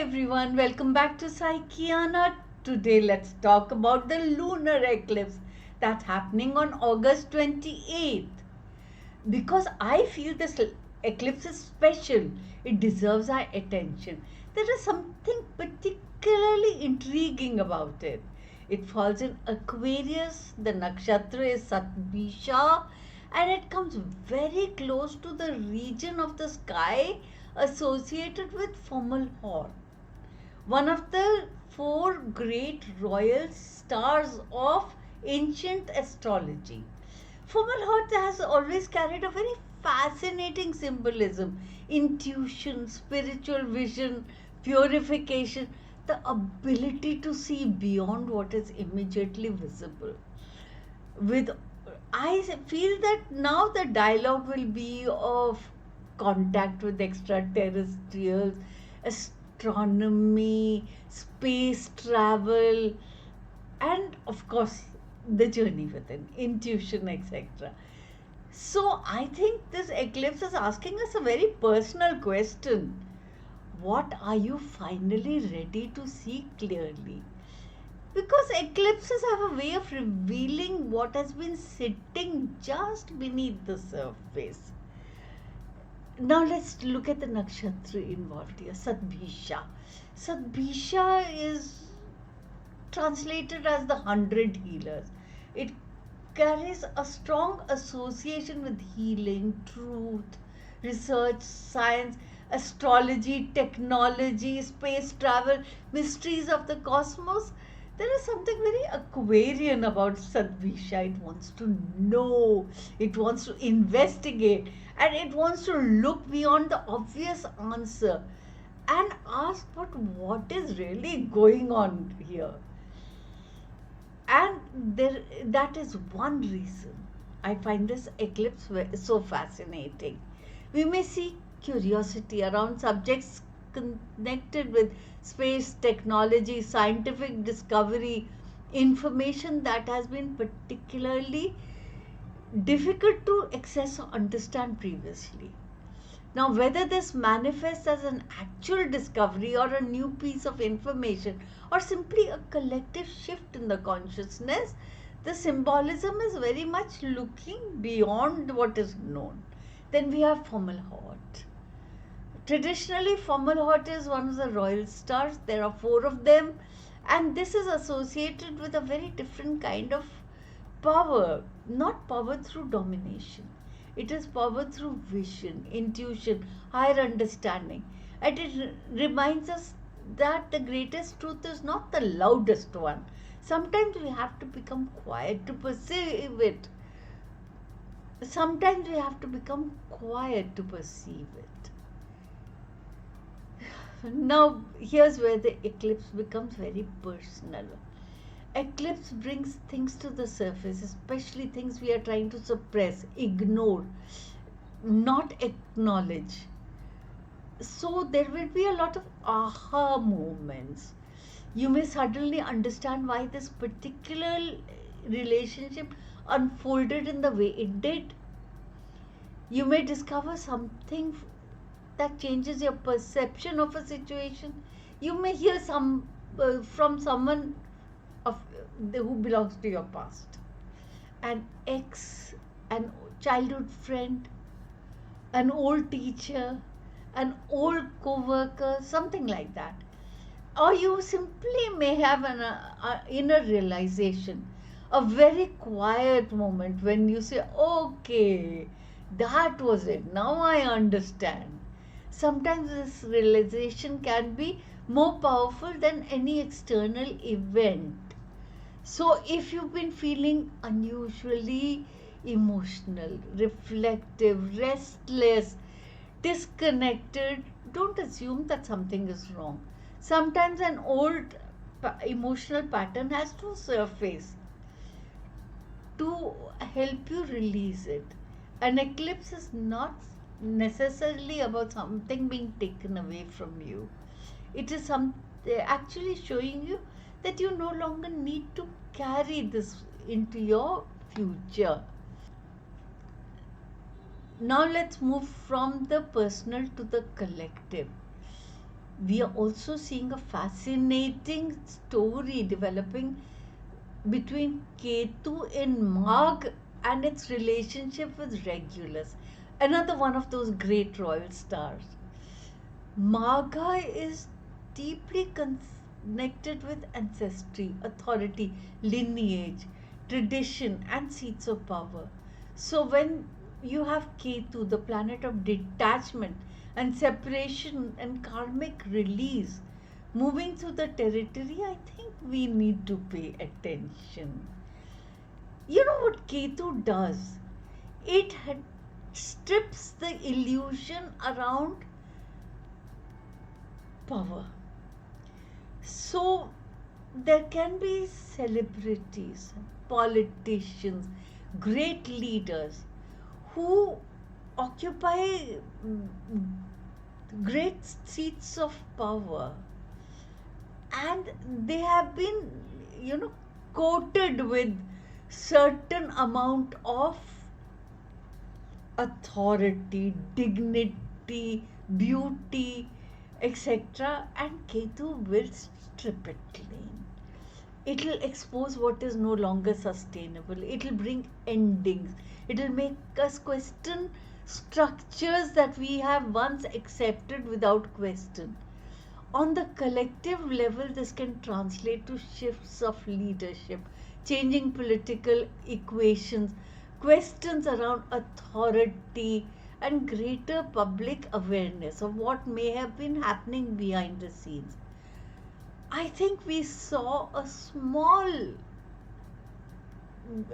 everyone, welcome back to Psychiana. Today let's talk about the lunar eclipse that's happening on August 28th. Because I feel this eclipse is special, it deserves our attention. There is something particularly intriguing about it. It falls in Aquarius, the nakshatra is Shatabhisha, and it comes very close to the region of the sky associated with Fomalhaut, one of the four great royal stars of ancient astrology. Fomalhaut has always carried a very fascinating symbolism: intuition, spiritual vision, purification, the ability to see beyond what is immediately visible. With I feel that now the dialogue will be of contact with extraterrestrials, astronomy, space travel, and of course the journey within, intuition, etc. So I think this eclipse is asking us a very personal question. What are you finally ready to see clearly? Because eclipses have a way of revealing what has been sitting just beneath the surface. Now let's look at the nakshatra involved here, Sadbhisha. Sadbhisha is translated as the 100 healers. It carries a strong association with healing, truth, research, science, astrology, technology, space travel, mysteries of the cosmos. There is something very Aquarian about Sadvisha. It wants to know, it wants to investigate, and it wants to look beyond the obvious answer and ask, but what is really going on here? And that is one reason I find this eclipse so fascinating. We may see curiosity around subjects connected with space, technology, scientific discovery, information that has been particularly difficult to access or understand previously. Now, whether this manifests as an actual discovery or a new piece of information or simply a collective shift in the consciousness, the symbolism is very much looking beyond what is known. Then we have Fomalhaut. Traditionally, Fomalhaut is one of the royal stars. There are four of them, and this is associated with a very different kind of power, not power through domination. It is power through vision, intuition, higher understanding. And it reminds us that the greatest truth is not the loudest one. Sometimes we have to become quiet to perceive it. Sometimes we have to become quiet to perceive it. Now, here's where the eclipse becomes very personal. Eclipse brings things to the surface, especially things we are trying to suppress, ignore, not acknowledge. So there will be a lot of aha moments. You may suddenly understand why this particular relationship unfolded in the way it did. You may discover something that changes your perception of a situation. You may hear from someone who belongs to your past, an ex, an childhood friend, an old teacher, an old co-worker, something like that. Or you simply may have an inner realization, a very quiet moment when you say, okay, that was it, now I understand. Sometimes this realization can be more powerful than any external event. So, if you've been feeling unusually emotional, reflective, restless, disconnected, don't assume that something is wrong. Sometimes an old emotional pattern has to surface to help you release it. An eclipse is not necessarily about something being taken away from you. It is actually showing you that you no longer need to carry this into your future. Now let's move from the personal to the collective. We are also seeing a fascinating story developing between Ketu in Magha and its relationship with Regulus, another one of those great royal stars. Magha is deeply connected with ancestry, authority, lineage, tradition, and seats of power. So, when you have Ketu, the planet of detachment and separation and karmic release, moving through the territory, I think we need to pay attention. You know what Ketu does? It strips the illusion around power. So there can be celebrities, politicians, great leaders who occupy great seats of power, and they have been, you know, coated with certain amount of authority, dignity, beauty, etc. And Ketu will strip it clean. It'll expose what is no longer sustainable. It'll bring endings. It'll make us question structures that we have once accepted without question. On the collective level, this can translate to shifts of leadership, changing political equations, questions around authority, and greater public awareness of what may have been happening behind the scenes. I think we saw a small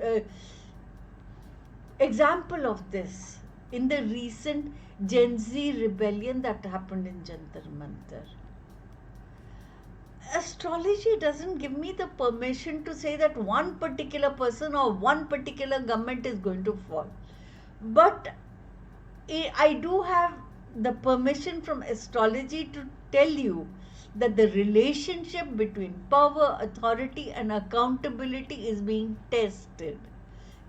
uh, example of this in the recent Gen Z rebellion that happened in Jantar Mantar. Astrology doesn't give me the permission to say that one particular person or one particular government is going to fall. But I do have the permission from astrology to tell you that the relationship between power, authority, and accountability is being tested.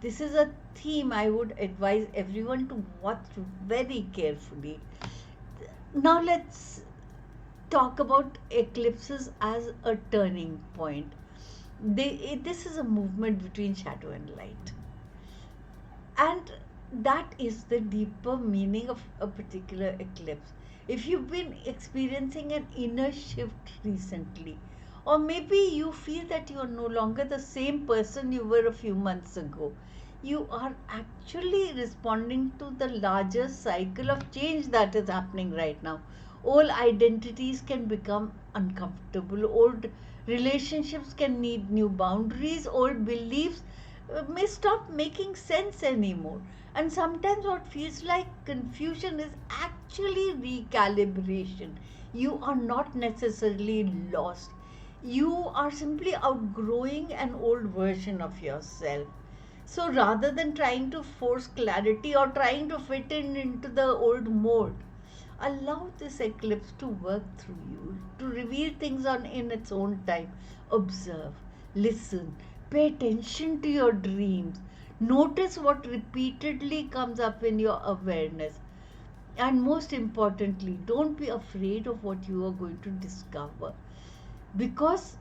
This is a theme I would advise everyone to watch very carefully. Now, let's talk about eclipses as a turning point. This is a movement between shadow and light. And that is the deeper meaning of a particular eclipse. If you've been experiencing an inner shift recently, or maybe you feel that you are no longer the same person you were a few months ago, you are actually responding to the larger cycle of change that is happening right now. Old identities can become uncomfortable, old relationships can need new boundaries, old beliefs may stop making sense anymore. And sometimes what feels like confusion is actually recalibration. You are not necessarily lost, you are simply outgrowing an old version of yourself. So rather than trying to force clarity or trying to fit in into the old mold, allow this eclipse to work through you, to reveal things on in its own time. Observe, listen, pay attention to your dreams, notice what repeatedly comes up in your awareness, and most importantly, don't be afraid of what you are going to discover, because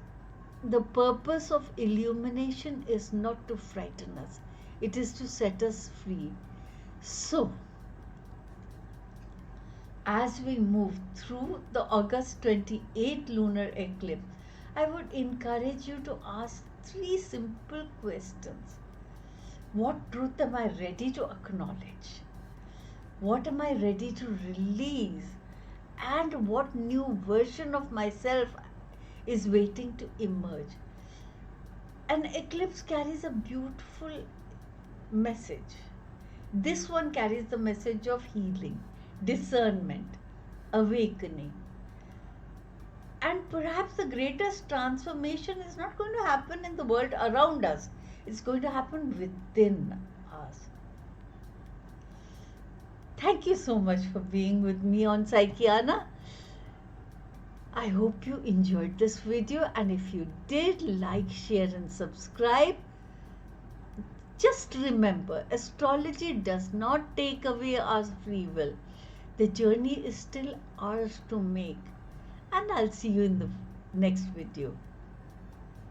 the purpose of illumination is not to frighten us, it is to set us free. So as we move through the August 28th lunar eclipse, I would encourage you to ask three simple questions. What truth am I ready to acknowledge? What am I ready to release? And what new version of myself is waiting to emerge? An eclipse carries a beautiful message. This one carries the message of healing, discernment, awakening. And perhaps the greatest transformation is not going to happen in the world around us, it's going to happen within us. Thank you so much for being with me on Psychiana. I hope you enjoyed this video, and if you did, like, share, and subscribe. Just remember, astrology does not take away our free will. The journey is still ours to make. and I'll see you in the next video.